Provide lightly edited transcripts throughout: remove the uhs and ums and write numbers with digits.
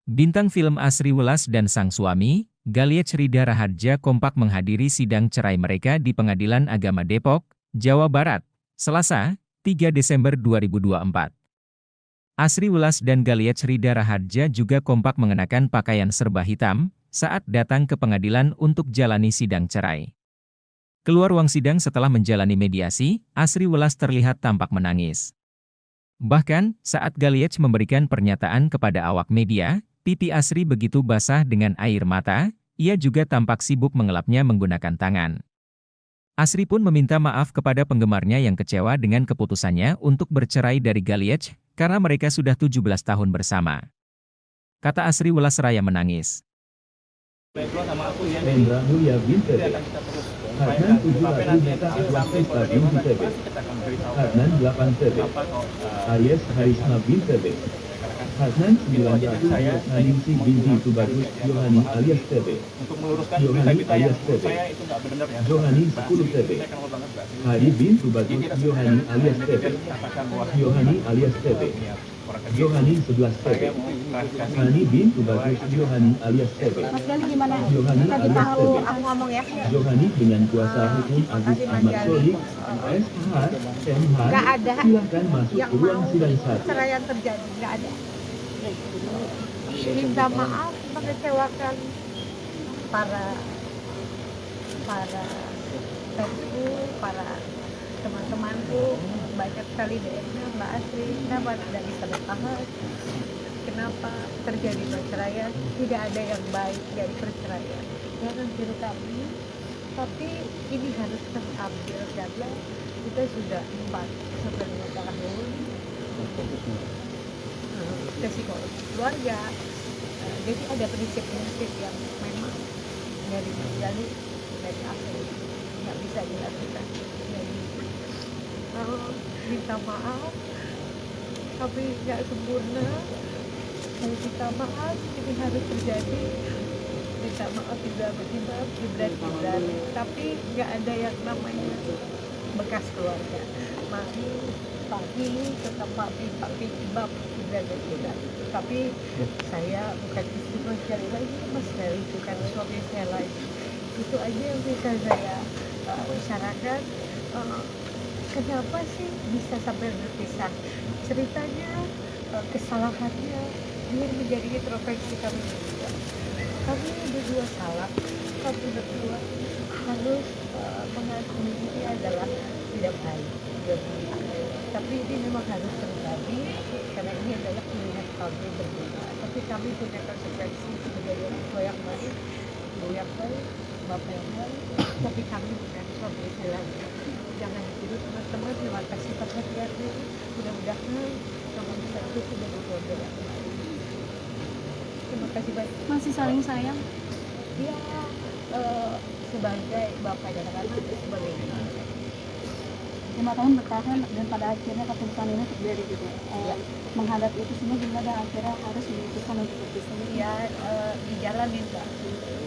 Bintang film Asri Welas dan sang suami, Galiech Rida Rahardja kompak menghadiri sidang cerai mereka di Pengadilan Agama Depok, Jawa Barat, Selasa, 3 Desember 2024. Asri Welas dan Galiech Rida Rahardja juga kompak mengenakan pakaian serba hitam saat datang ke pengadilan untuk jalani sidang cerai. Keluar ruang sidang setelah menjalani mediasi, Asri Welas terlihat tampak menangis. Bahkan, saat Galiech memberikan pernyataan kepada awak media, pipi Asri begitu basah dengan air mata, ia juga tampak sibuk mengelapnya menggunakan tangan. Asri pun meminta maaf kepada penggemarnya yang kecewa dengan keputusannya untuk bercerai dari Galiech, karena mereka sudah 17 tahun bersama. Kata Asri Welas Raya menangis. Hendra Mulia bin TB, Hadnan 7 Meta Atlas Vespa bin TB, Hadnan 8 TB, Aries Harisma bin TB, Hadnan 900 Haningsi binti Tubagus Yohani alias TB, Yohani alias TB, Johani 10 TB, Hari bin Tubagus Yohani alias TB, Yohani alias TB, Johani 11 TB, Hani bin Tubagus Yohani alias TB, Mas Gali gimana? Yohani Tadi alias tahu TB, aku ngomong ya. Johani dengan kuasa hukum Agus Ahmad Solik, SH, MH, Nggak ada silakan masuk yang ke ruang mau sidang 1. perceraian terjadi, nggak ada. Minta maaf mengecewakan para fansku, para teman-temanku, banyak sekali DM-nya Mbak Asri, kenapa tidak bisa bertahan, kenapa terjadi perceraian, tidak ada yang baik dari perceraian, jangan tiru kami, tapi ini harus kami ambil karena kita sudah 4-5 tahun ke psikologi keluarga. Jadi ada prinsip-prinsip yang memang dari Asri nggak bisa dilakukan. Jadi minta maaf, tapi nggak sempurna. Saya minta maaf, ini harus terjadi. Minta maaf juga berimam, Gibran, tapi nggak ada yang namanya bekas keluarga. Mami, Papi, tetap Papi, Ibab, Gibran. Tapi saya bukan istri Mas Gali lagi, Mas Gali bukan suami saya lagi. Itu aja yang bisa saya bicarakan. Kenapa sih bisa sampai berpisah? Ceritanya, kesalahannya, biar menjadi introspeksi kami berdua. Kami berdua salah, kami berdua harus mengakui ini adalah tidak baik. Tapi ini memang harus terjadi, karena ini adalah pilihan kami berdua. Tapi kami punya konsekuensi menjadi orang tua yang baik, ibu yang baik, bapak yang baik, tapi kami bukan suami istri lagi. Jangan ditiru teman-teman, terima kasih perhatiannya. Mudah-mudahan kamu bisa itu dari keluarga yang baik. Terima kasih banyak. Masih saling sayang? Ya, sebagai bapak dan anak, sebagai 5 tahun bertahan dan pada akhirnya keputusan ini terjadi gitu. Menghadapi itu semua gimana dan akhirnya harus memutuskan untuk berpisah. Ya, dijalanin Mbak.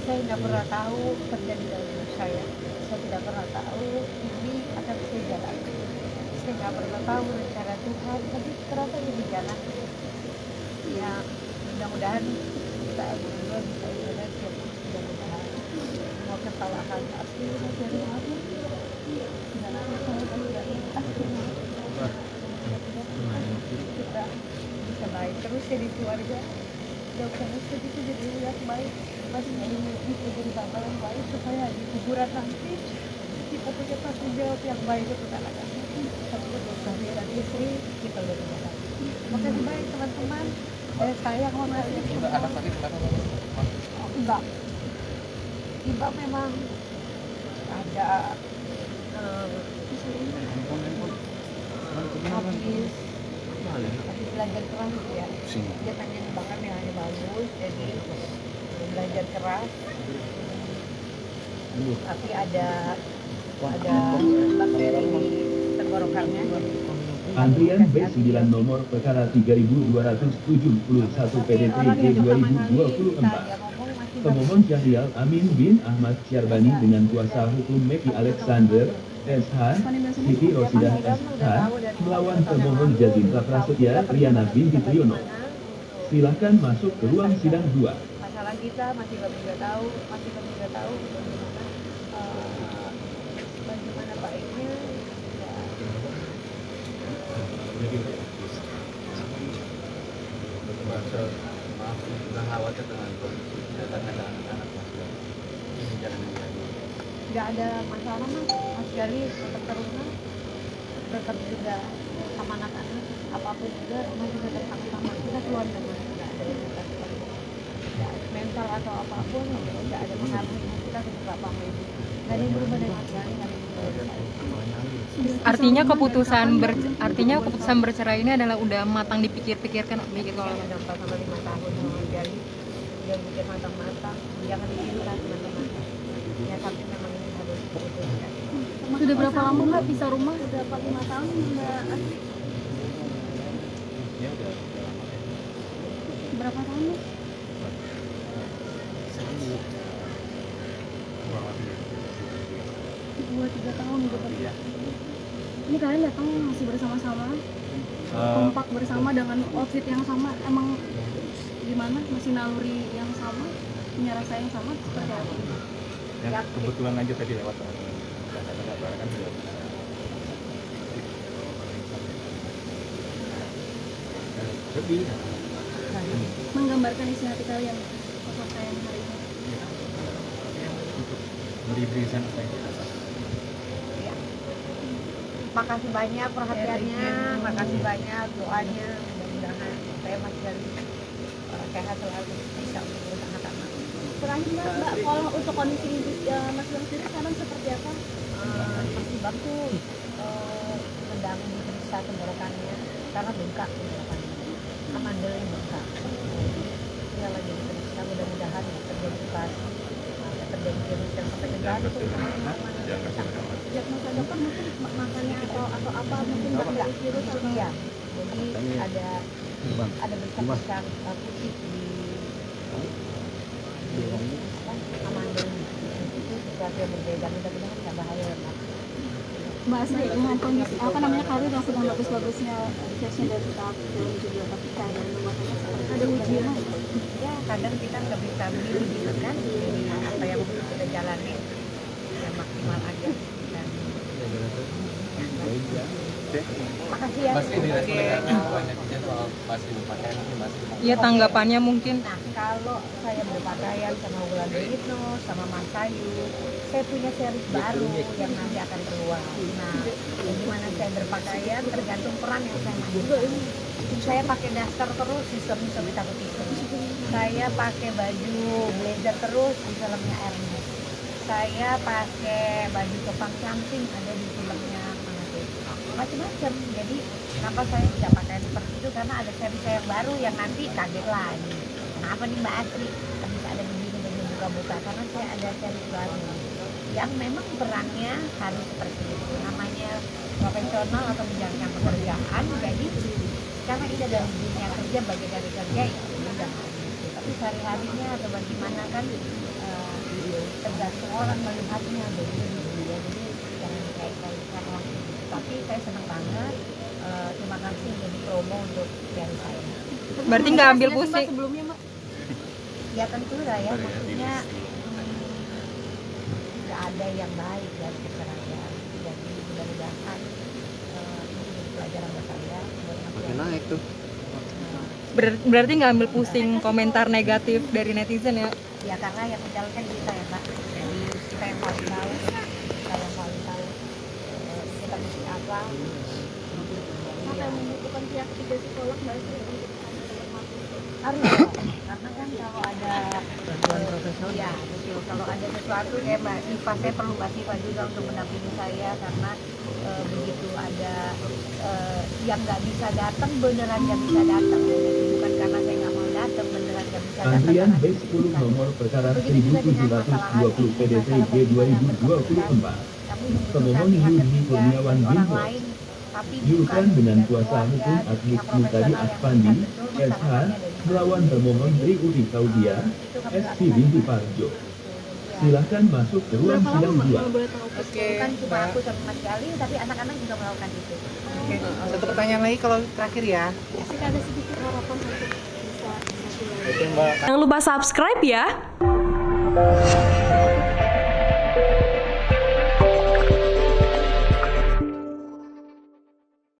Saya nggak pernah tahu terjadi dalam hidup saya. Saya tidak pernah tahu ini akan saya jalani. Saya nggak pernah tahu rencana Tuhan, tapi ternyata ini dijalani. Ya, mudah-mudahan kita berdua bisa belajar. Mudah-mudahan semua kesalahan Asri dari aku. Dan aku sangat dari Asri. Kita bisa baik terus jadi keluarga. Dokter Asri itu jadi yang baik. Masih bisa jadi bapak yang baik supaya di kuburan nanti kita punya tanggung jawab yang baik untuk anak-anak. Tapi suami dan istri kita udah punya lagi. Makasih baik teman-teman. Saya mau ngasih enggak. Iba memang ada habis belajar keras ya. Dia pengen bakat yang hanya bagus, jadi belajar keras. Tapi ada bakteri di tenggorokannya. Antrian B9 nomor perkara 3271 PDTG 2024. Pemohon Syahrial Amin bin Ahmad Syarbani dengan kuasa hukum Meki Alexander, SH, Siti Rosidah SH, melawan pemohon Jazindra Prasetya Riana binti Triyono. Silakan masuk ke ruang sidang 2. Masalah kita masih kami nggak tahu bagaimana bagaimana baiknya. Ya, Maaf, nggak khawatir dengan kondisi kesehatan ada anak-anak mas. Ini jalan yang baik. nggak ada masalah mas Gali tetap terus tetap juga sama anak-anak apapun juga masih tetap sama-sama kita keluarga mas, nggak ada yang tetap mental atau apapun nggak ada pengaruh, kita tetap apa-apa itu nggak ada yang berubah dari mas Gali, nggak ada yang berubah. Artinya keputusan bercerai ini adalah udah matang dipikir-pikirkan gitu Kalau udah 4 sampai 5 tahun sama mas Gali dia bikin matang-matang, jangan diingat matang-matang ya, tapi memang ini harus diputuskan. Sudah berapa lama Mbak pisah rumah? Sudah 4-5 tahun Mbak. Berapa tahun? Mbak? 2-3 tahun gitu. Ini kalian datang masih bersama-sama, kompak bersama dengan outfit yang sama. Emang gimana? Masih naluri yang sama, punya rasa yang sama seperti apa? Ya, kebetulan aja tadi lewat kabar kan sudah lebih Menggambarkan isi hati kalian sosok kalian hari ini. beri-berikan apa yang kita rasakan. Makasih banyak perhatiannya, makasih banyak doanya, mudah-mudahan saya Mas Gali sehat selalu, bisa mengurus anak-anak. Terakhir Mbak, kalau untuk kondisi Mas Bang sendiri sekarang seperti apa? Masih bagus, sedang diperiksa tenggorokannya karena bengkak tenggorokannya, amandelnya bengkak. Dia lagi diperiksa, mudah-mudahan terjadi operasi, terjadi virus yang sampai ke jantung. Diagnosa dokter mungkin makannya atau apa mungkin Enggak, dari virus itu atau dia. Jadi ada bercak-bercak putih di amandel. Itu sesuatu yang berbeda, mudah-mudahan nggak bahaya ya Mas. Mbak Asri dengan kondisi apa namanya karir yang sedang bagus-bagusnya fashion dan staff dan juga tapi keadaan rumah tangga seperti ada ujian. Ya kadang kita nggak bisa milih gitu kan, jadi apa yang kita jalani ya maksimal aja. Dan makasih ya. Iya, tanggapannya mungkin. Nah, kalau saya berpakaian sama Wulan itu, sama Mas Ayu, saya punya series baru yang nanti akan keluar. Nah, gimana saya berpakaian tergantung peran yang saya mainkan. Saya pakai daster terus, sistem takut itu. Saya pakai baju blazer terus di filmnya Ernest. Saya pakai baju kepang camping ada di filmnya mana tuh, macam-macam. Jadi kenapa saya tidak pakai seperti itu, karena ada seri saya yang baru yang nanti kaget lagi. Kenapa nih Mbak Asri bisa ada begini buka-buka, karena saya ada seri baru yang memang perannya harus seperti itu, namanya profesional atau menjalankan pekerjaan. Jadi karena ini adalah dunia kerja, bagian dari kerja ya udah gitu. Tapi sehari-harinya atau bagaimana kan tergantung orang melihatnya begitu ya. Jadi jangan dikait-kaitkan langsung gitu. Tapi saya senang banget, terima kasih jadi promo untuk dari saya. Berarti nggak ambil pusing. Sebelumnya Mbak. Ya tentu lah ya, maksudnya nggak ada yang baik dari keserahan. Jadi mudah-mudahan ini jadi pelajaran buat saya. Makin naik tuh. Berarti nggak ambil pusing komentar negatif dari netizen ya? Ya karena yang menjalankan kita ya Pak, jadi kita yang paling tahu, kita mesti apa. Apa yang membutuhkan pihak ketiga psikolog Mbak Asri untuk Harus dong, karena kan kalau ada bantuan profesional, ya betul. Kalau ada sesuatu kayak Mbak Siva, saya perlu Mbak Siva juga untuk mendampingi saya, karena begitu ada yang nggak bisa datang, beneran nggak bisa datang. Jadi bukan karena saya nggak mau datang, beneran nggak bisa datang. Antrian karena B10 nomor perkara begitu juga dengan masalah hati, 1720 PDT masalah G 2024. kami Pemohon membutuhkan pihak Yudi ketiga Kurniawan dari orang Binhos lain, tapi diurukan bukan dengan dari kuasa keluarga hukum Adlik yang Mutadi profesional yang Asfandi, betul SH, masalahnya dari melawan pemohon Tri Uti Kaudia, itu kami SP lakukan. Binti Parjo. Silahkan masuk ke ruang berapa sidang lama 2. kalau boleh tahu? Bukan cuma aku sama Mas Gali, tapi anak-anak juga melakukan itu. Oke, satu pertanyaan lagi kalau terakhir ya. Jika ada sedikit harapan untuk bisa Jangan lupa subscribe ya.